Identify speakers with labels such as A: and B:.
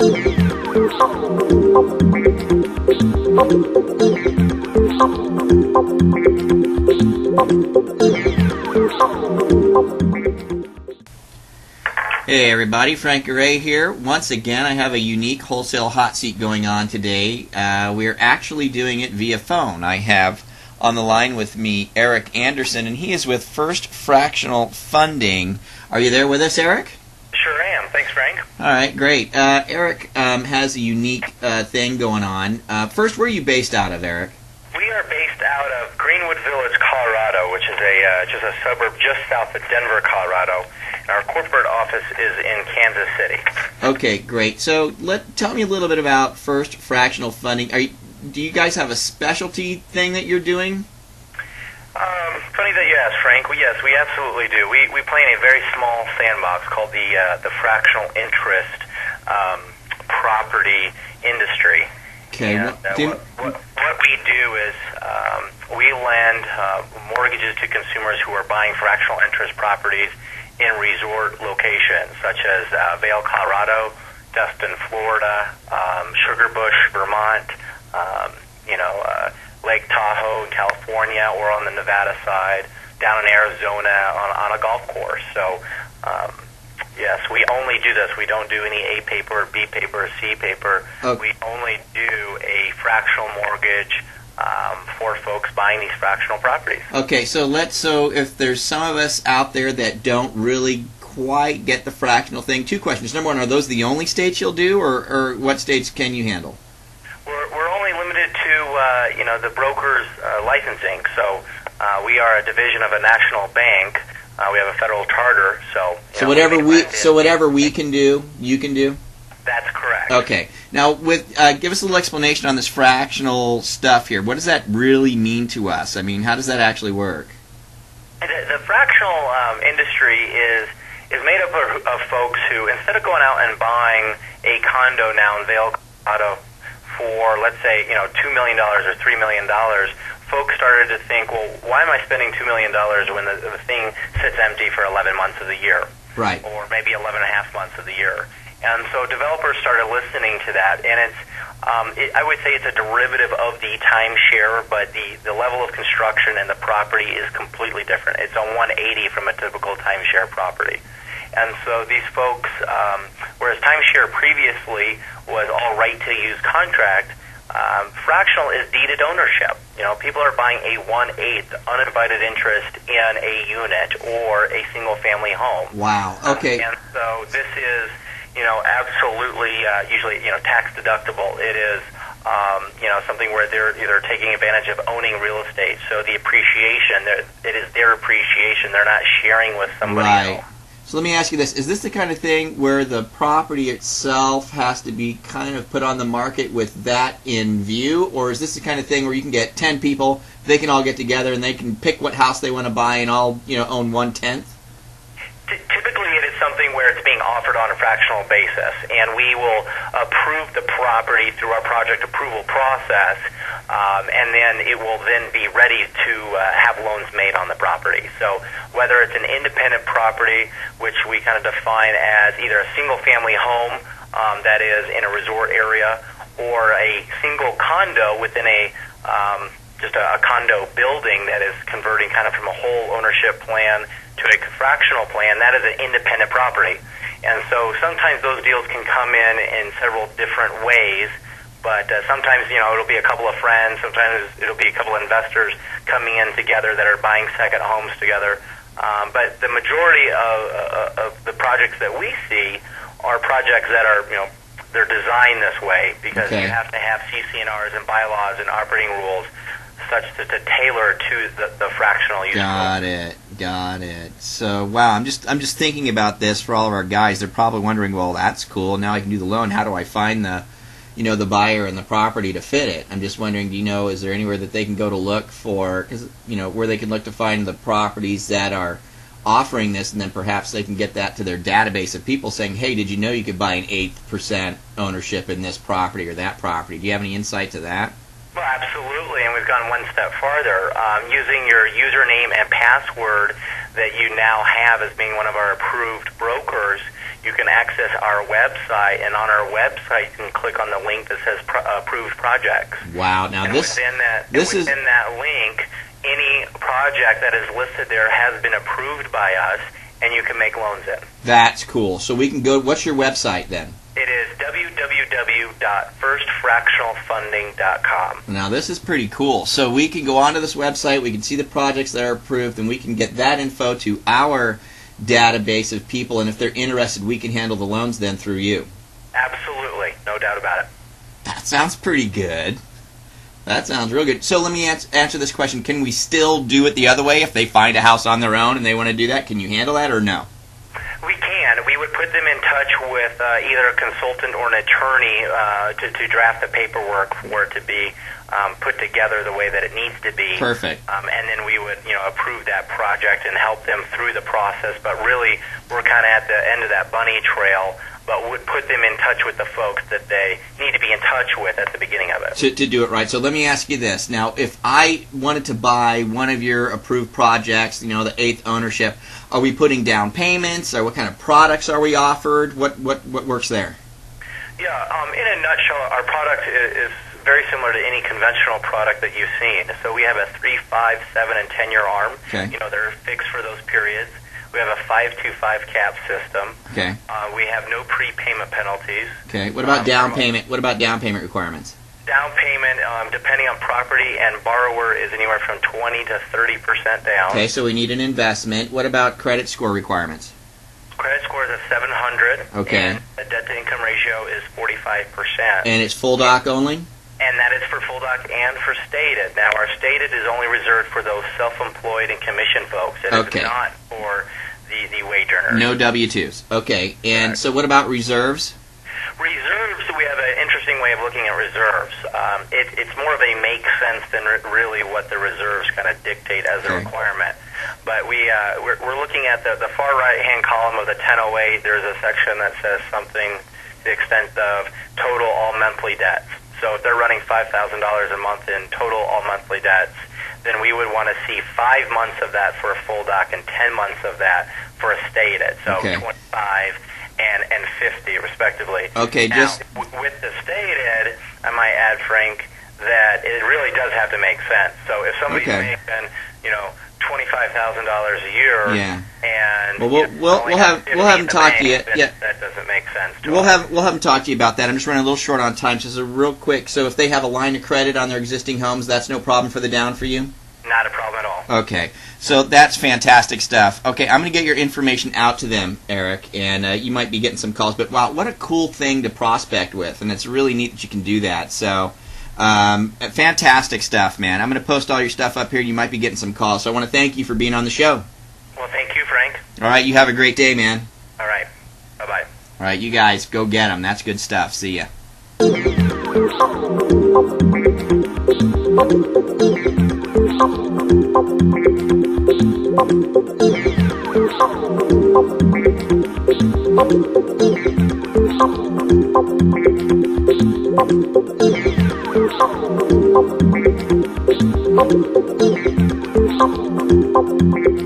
A: Hey everybody, Frank Ray here. Once again, I have a unique wholesale hot seat going on today. We're actually doing it via phone. I have on the line with me Erik Anderson, and he is with First Fractional Funding. Are you there with us, Erik?
B: Sure am. Thanks, Frank.
A: All right, great. Erik has a unique thing going on. First, where are you based out of, Erik?
B: We are based out of Greenwood Village, Colorado, which is just a suburb just south of Denver, Colorado. And our corporate office is in Kansas City.
A: Okay, great. So tell me a little bit about First Fractional Funding. Do you guys have a specialty thing that you're doing?
B: Funny that you ask, Frank. Yes, we absolutely do. We play in a very small sandbox called the fractional interest property industry.
A: Okay.
B: And, what we do is we lend mortgages to consumers who are buying fractional interest properties in resort locations such as Vail, Colorado, Destin, Florida, Sugar Bush, Vermont, Lake Tahoe, California, or on the Nevada side, down in Arizona on a golf course. So, yes, we only do this. We don't do any A paper, B paper, C paper. Okay. We only do a fractional mortgage for folks buying these fractional properties.
A: Okay, so if there's some of us out there that don't really quite get the fractional thing, two questions. Number one, are those the only states you'll do, or what states can you handle?
B: We're only limited to the broker's licensing. So we are a division of a national bank. We have a federal charter. So whatever we can do, you can do. That's correct.
A: Okay. Now, give us a little explanation on this fractional stuff here. What does that really mean to us? I mean, how does that actually work?
B: The fractional industry is made up of folks who, instead of going out and buying a condo now in Vail, Colorado, for, let's say, $2 million or $3 million, folks started to think, well, why am I spending $2 million when the thing sits empty for 11 months of the year?
A: Right.
B: Or maybe 11 and a half months of the year. And so developers started listening to that, and I would say it's a derivative of the timeshare, but the level of construction and the property is completely different. It's a 180 from a typical timeshare property. And so these folks, whereas timeshare previously was all right-to-use contract, fractional is deeded ownership. People are buying a 1/8 uninvited interest in a unit or a single-family home.
A: Wow. Okay.
B: And so this is, absolutely usually, tax deductible. It is, something where they're either taking advantage of owning real estate. So the appreciation, it is their appreciation. They're not sharing with somebody else.
A: So let me ask you this. Is this the kind of thing where the property itself has to be kind of put on the market with that in view? Or is this the kind of thing where you can get 10 people, they can all get together and they can pick what house they want to buy and all, own 1/10?
B: Typically it is something where it's being offered on a fractional basis, and we will approve the property through our project approval process, and then it will then be ready to have loans made on the property. So whether it's an independent property, which we kind of define as either a single-family home that is in a resort area, or a single condo within just a condo building that is converting kind of from a whole ownership plan to a fractional plan, that is an independent property. And so sometimes those deals can come in several different ways, but sometimes, it'll be a couple of friends, sometimes it'll be a couple of investors coming in together that are buying second homes together. But the majority of the projects that we see are projects that are, they're designed this way because you have to have CC&Rs and bylaws and operating rules such to tailor to the fractional use.
A: Got it. So, wow, I'm just thinking about this for all of our guys. They're probably wondering, well, that's cool. Now I can do the loan. How do I find the buyer and the property to fit it? I'm just wondering, is there anywhere that they can go to look for, where they can look to find the properties that are offering this, and then perhaps they can get that to their database of people saying, hey, did you know you could buy an 8% ownership in this property or that property? Do you have any insight to that?
B: Well, absolutely, and we've gone one step farther. Using your username and password that you now have as being one of our approved brokers, you can access our website, and on our website you can click on the link that says approved projects.
A: Wow! Now
B: and within that link, any project that is listed there has been approved by us, and you can make loans in.
A: That's cool. So we can go. What's your website then?
B: It is www.firstfractionalfunding.com.
A: Now this is pretty cool. So we can go onto this website, we can see the projects that are approved, and we can get that info to our database of people, and if they're interested, we can handle the loans then through you.
B: Absolutely. No doubt about it.
A: That sounds pretty good. That sounds real good. So let me answer this question. Can we still do it the other way if they find a house on their own and they want to do that? Can you handle that or no?
B: We can. We would put them in touch with either a consultant or an attorney to draft the paperwork for it to be put together the way that it needs to be.
A: Perfect.
B: And then we would, approve that project and help them through the process. But really, we're kind of at the end of that bunny trail, but would put them in touch with the folks that they need to be in touch with at the beginning of it.
A: To do it right. So let me ask you this. Now, if I wanted to buy one of your approved projects, the 8th ownership, are we putting down payments, or what kind of products are we offered? What works there?
B: Yeah, in a nutshell, our product is very similar to any conventional product that you've seen. So we have a 3, 5, 7, and 10-year arm.
A: Okay.
B: They're fixed for those periods. We have a 5-2-5 cap system.
A: Okay.
B: We have no prepayment penalties.
A: Okay. What about down payment? What about down payment requirements?
B: Down payment, depending on property and borrower, is anywhere from 20 to 30% down.
A: Okay, so we need an investment. What about credit score requirements?
B: Credit score is a 700.
A: Okay.
B: And the debt-to-income ratio is 45%.
A: And it's full doc only?
B: And that is for full doc and for stated. Now, our stated is only reserved for those self-employed and commission folks. It is not for the wage earners.
A: No W-2s. Okay. And so what about reserves?
B: Reserves, we have an interesting way of looking at reserves. It's more of a make sense than really what the reserves kind of dictate as a requirement. But we're looking at the far right-hand column of the 1008. There's a section that says something to the extent of total all monthly debts. So if they're running $5,000 a month in total all monthly debts, then we would want to see 5 months of that for a full doc and 10 months of that for a stated. So 25 and 50 respectively.
A: Okay,
B: now, with the stated, I might add, Frank, that it really does have to make sense. So if somebody's making, $25,000 a year, and
A: we'll have them talk to you.
B: Yeah, that doesn't make sense.
A: We'll have them talk to you about that. I'm just running a little short on time, so real quick. So if they have a line of credit on their existing homes, that's no problem for the down for you?
B: Not a problem at all.
A: Okay, so that's fantastic stuff. Okay, I'm going to get your information out to them, Eric, and you might be getting some calls. But wow, what a cool thing to prospect with, and it's really neat that you can do that. So. Fantastic stuff, man. I'm going to post all your stuff up here. You might be getting some calls. So I want to thank you for being on the show.
B: Well, thank you, Frank.
A: All right, you have a great day, man.
B: All right. Bye-bye.
A: All right, you guys, go get them. That's good stuff. See ya. Thank you.